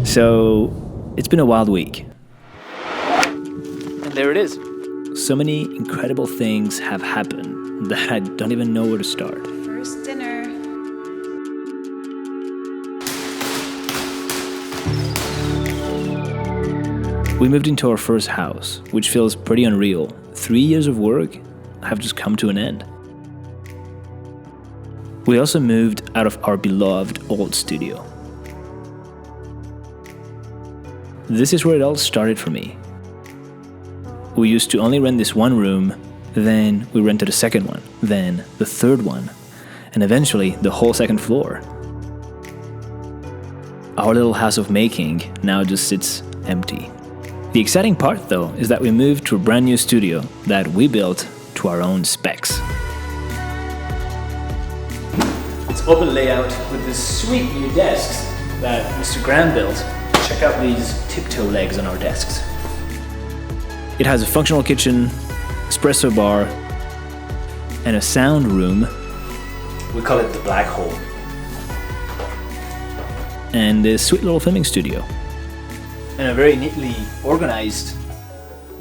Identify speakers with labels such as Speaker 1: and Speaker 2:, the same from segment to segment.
Speaker 1: So it's been a wild week. And there it is. So many incredible things have happened that I don't even know where to start.
Speaker 2: First dinner.
Speaker 1: We moved into our first house, which feels pretty unreal. 3 years of work have just come to an end. We also moved out of our beloved old studio. This is where it all started for me. We used to only rent this one room, then we rented a second one, then the third one, and eventually the whole second floor. Our little house of making now just sits empty. The exciting part, though, is that we moved to a brand new studio that we built to our own specs. It's open layout with the sweet new desks that Mr. Graham built. Check out these tiptoe legs on our desks. It has a functional kitchen, espresso bar, and a sound room. We call it the black hole. And this sweet little filming studio. And a very neatly organized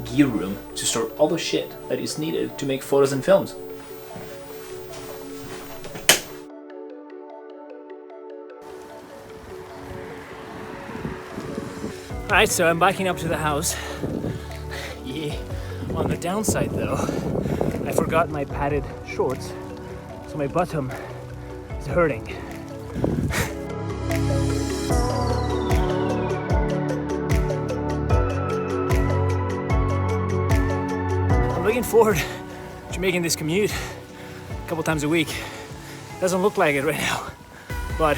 Speaker 1: gear room to store all the shit that is needed to make photos and films. Alright, so I'm backing up to the house. Yeah. On the downside though, I forgot my padded shorts, so my bottom is hurting. I'm looking forward to making this commute a couple times a week. Doesn't look like it right now, but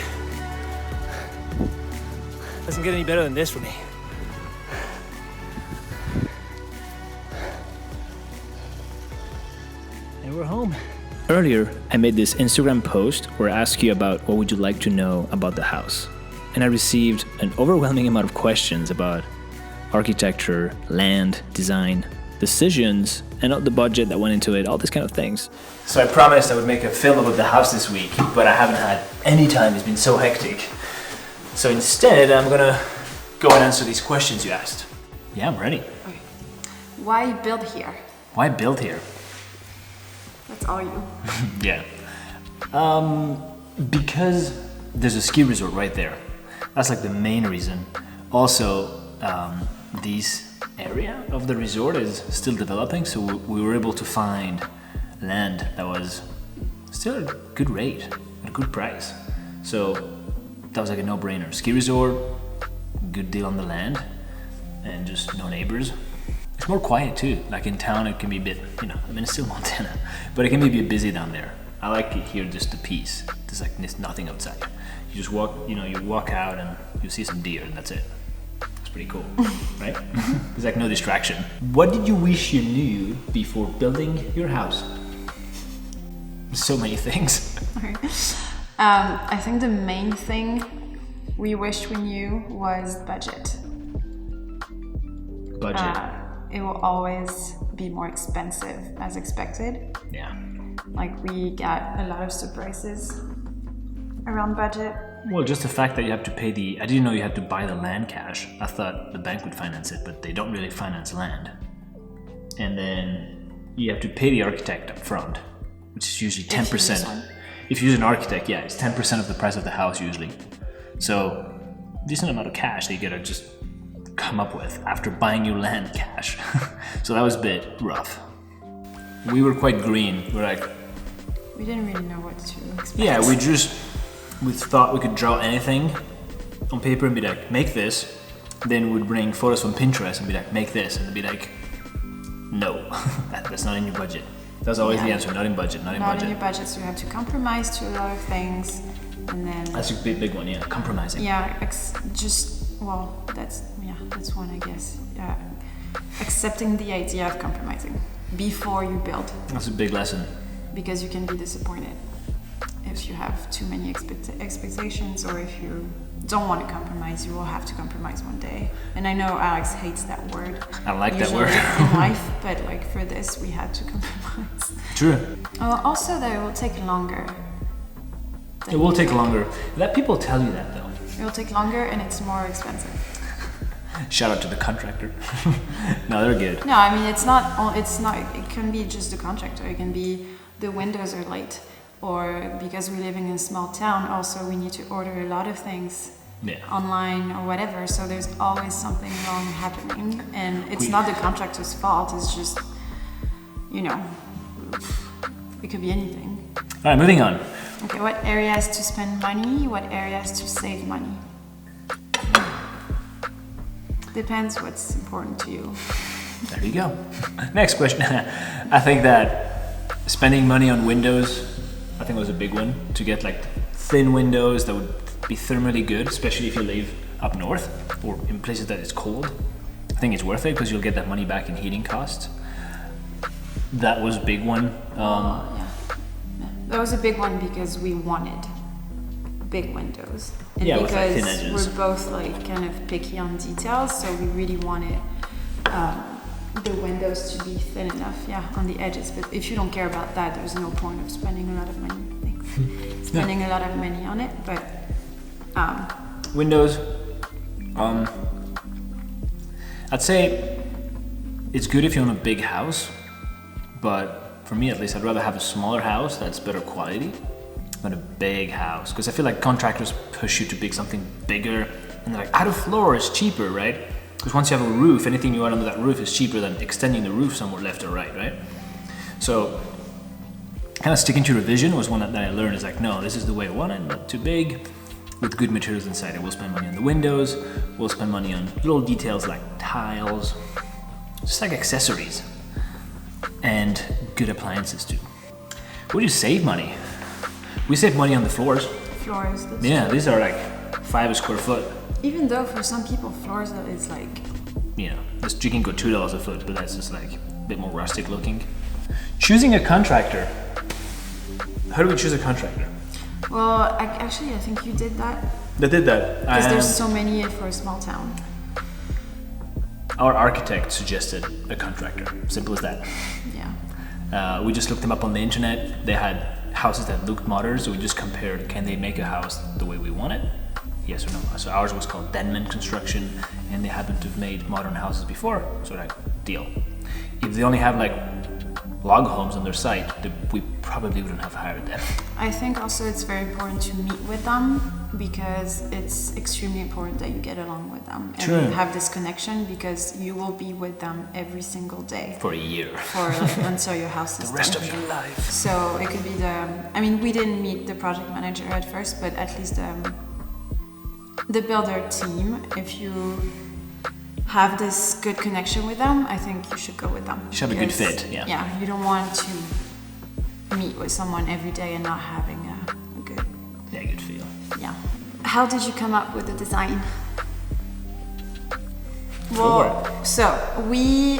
Speaker 1: doesn't get any better than this for me. And we're home. Earlier, I made this Instagram post where I asked you about what would you like to know about the house. And I received an overwhelming amount of questions about architecture, land, design, decisions, and the budget that went into it, all these kind of things. So I promised I would make a film about the house this week, but I haven't had any time. It's been so hectic. So instead, I'm gonna go and answer these questions you asked. Yeah, I'm ready.
Speaker 2: Okay. Why build here?
Speaker 1: Why build here?
Speaker 2: That's all you.
Speaker 1: Yeah. Because there's a ski resort right there. That's like the main reason. Also, this area of the resort is still developing, so we were able to find land that was still at a good rate, at a good price. So that was like a no-brainer. Ski resort, good deal on the land, and just no neighbors. It's more quiet too. Like in town, it can be a bit, I mean, it's still Montana, but it can be a bit busy down there. I like it here, just the peace. There's nothing outside. You just walk, you walk out and you see some deer, and that's it. It's pretty cool, right? There's like no distraction. What did you wish you knew before building your house? So many things.
Speaker 2: I think the main thing we wished we knew was budget.
Speaker 1: Budget.
Speaker 2: It will always be more expensive as expected.
Speaker 1: Yeah.
Speaker 2: Like we got a lot of surprises around budget.
Speaker 1: Well, just the fact that you have to pay I didn't know you had to buy the land cash. I thought the bank would finance it, but they don't really finance land. And then you have to pay the architect up front, which is usually 10%. If you use an architect, yeah, it's 10% of the price of the house usually. So, decent amount of cash that you gotta just come up with after buying your land cash. So that was a bit rough. We were quite green.
Speaker 2: We didn't really know what to expect.
Speaker 1: Yeah, we thought we could draw anything on paper and be like, make this. Then we'd bring photos from Pinterest and be like, make this. And they'd be like, no, that's not in your budget. That's always the answer, not in budget, not in budget.
Speaker 2: Not in your budget, so you have to compromise to a lot of things. And then...
Speaker 1: That's a big one, yeah, compromising.
Speaker 2: Yeah, that's one, I guess. Yeah. Accepting the idea of compromising before you build.
Speaker 1: That's a big lesson.
Speaker 2: Because you can be disappointed if you have too many expectations, or if you don't want to compromise, you will have to compromise one day. And I know Alex hates that word.
Speaker 1: I like that word.
Speaker 2: in life, but like for this, we had to compromise.
Speaker 1: True.
Speaker 2: Also, that it will take longer.
Speaker 1: It will take longer. Let people tell you that though.
Speaker 2: It'll take longer and it's more expensive.
Speaker 1: Shout out to the contractor. No, they're good.
Speaker 2: No, I mean it's not. It can be just the contractor. It can be the windows are late, or because we're living in a small town. Also, we need to order a lot of things online or whatever. So there's always something wrong happening, and it's not the contractor's fault. It's just, it could be anything.
Speaker 1: All right, moving on.
Speaker 2: Okay, what areas to spend money? What areas to save money? Depends what's important to you.
Speaker 1: There you go. Next question. I think that spending money on windows, I think was a big one. To get like thin windows that would be thermally good, especially if you live up north or in places that it's cold. I think it's worth it because you'll get that money back in heating costs. That was a big one.
Speaker 2: That was a big one because we wanted big windows. And
Speaker 1: with like thin
Speaker 2: because
Speaker 1: edges.
Speaker 2: we're both like kind of picky on details, so we really wanted the windows to be thin enough, on the edges. But if you don't care about that, there's no point of spending a lot of money. Spending a lot of money on it, but
Speaker 1: windows. I'd say it's good if you own a big house, but for me at least, I'd rather have a smaller house that's better quality than a big house, because I feel like contractors push you to build something bigger, and they're like, add a floor is cheaper, right? Because once you have a roof, anything you add under that roof is cheaper than extending the roof somewhere left or right? So kind of sticking to your vision was one that I learned. Is like, no, this is the way I want it, not too big, with good materials inside. And we'll spend money on the windows, we'll spend money on little details like tiles, just like accessories, and good appliances too. Where do you save money? We save money on the floors.
Speaker 2: Floors.
Speaker 1: Yeah, these are like 5 a square foot.
Speaker 2: Even though for some people floors is like,
Speaker 1: you can go $2 a foot, but that's just like a bit more rustic looking. Choosing a contractor. How do we choose a contractor?
Speaker 2: well, I think you did that
Speaker 1: They did that.
Speaker 2: because there's so many for a small town.
Speaker 1: Our architect suggested a contractor. Simple as that.
Speaker 2: Yeah.
Speaker 1: We just looked them up on the internet. They had houses that looked modern, so we just compared, can they make a house the way we want it? Yes or no. So ours was called Denman Construction, and they happened to have made modern houses before, so like, deal. If they only have like log homes on their site, we probably wouldn't have hired them.
Speaker 2: I think also it's very important to meet with them because it's extremely important that you get along with them and
Speaker 1: True.
Speaker 2: have this connection because you will be with them every single day
Speaker 1: For a year.
Speaker 2: for until your house is
Speaker 1: The rest
Speaker 2: done.
Speaker 1: of your life.
Speaker 2: So it could be we didn't meet the project manager at first, but at least the builder team, if you have this good connection with them, I think you should go with them.
Speaker 1: You should have a good fit, yeah.
Speaker 2: Yeah, you don't want to meet with someone every day and not having a good,
Speaker 1: Good feel.
Speaker 2: yeah. How did you come up with the design?
Speaker 1: Well,
Speaker 2: so we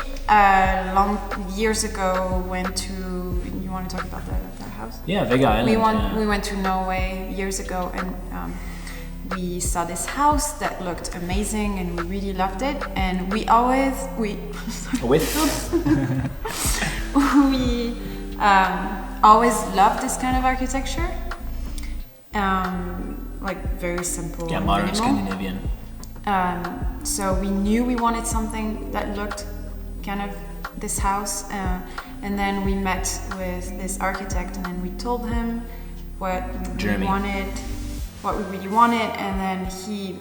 Speaker 2: years ago went to. You want to talk about that house?
Speaker 1: Yeah, Vega Island.
Speaker 2: We went to Norway years ago and we saw this house that looked amazing and we really loved it. And we always we always loved this kind of architecture. Like very simple.
Speaker 1: Yeah,
Speaker 2: and
Speaker 1: modern
Speaker 2: minimal.
Speaker 1: Scandinavian.
Speaker 2: So we knew we wanted something that looked kind of this house, and then we met with this architect, and then we told him what we really wanted, and then he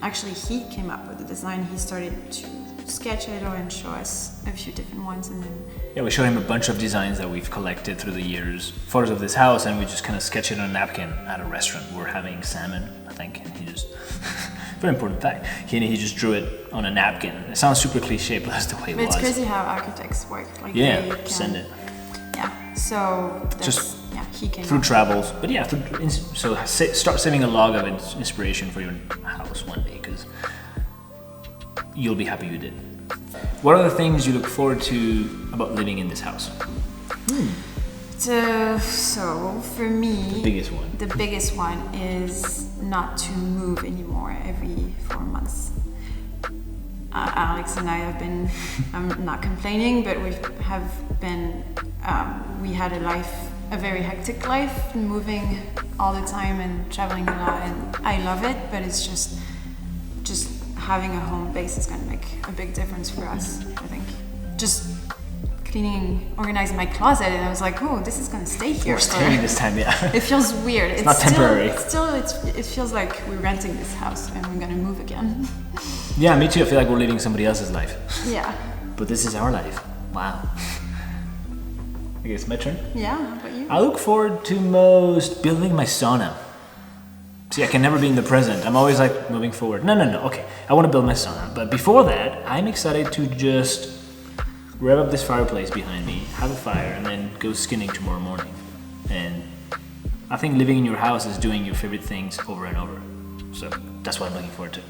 Speaker 2: came up with the design. He started to sketch it and show us a few different ones, and then
Speaker 1: We showed him a bunch of designs that we've collected through the years, photos of this house, and we just kind of sketched it on a napkin at a restaurant. We were having salmon, I think, and he just, very important fact, he just drew it on a napkin. It sounds super cliche, but that's the way it was.
Speaker 2: it's crazy how architects work. Like
Speaker 1: send it.
Speaker 2: Yeah, so that's, he came
Speaker 1: Through
Speaker 2: up.
Speaker 1: travels, but start saving a log of inspiration for your house one day, because you'll be happy you did. What are the things you look forward to about living in this house?
Speaker 2: So for me,
Speaker 1: The
Speaker 2: biggest one is not to move anymore every 4 months. Alex and I have been, I'm not complaining, but we had a very hectic life, moving all the time and traveling a lot, and I love it, but it's just having a home base is gonna make a big difference for us. I think just organizing my closet, and I was like, oh, this is gonna stay here.
Speaker 1: We're staying this time, yeah.
Speaker 2: It feels weird. It's
Speaker 1: not temporary.
Speaker 2: It feels like we're renting this house and we're gonna move again.
Speaker 1: Yeah, me too. I feel like we're living somebody else's life.
Speaker 2: Yeah.
Speaker 1: But this is our life. Wow. I guess my turn.
Speaker 2: Yeah. How about you?
Speaker 1: I look forward to most building my sauna. See, I can never be in the present. I'm always like moving forward. No. Okay, I want to build my sauna. But before that, I'm excited to just rev up this fireplace behind me, have a fire, and then go skinning tomorrow morning. And I think living in your house is doing your favorite things over and over. So that's what I'm looking forward to.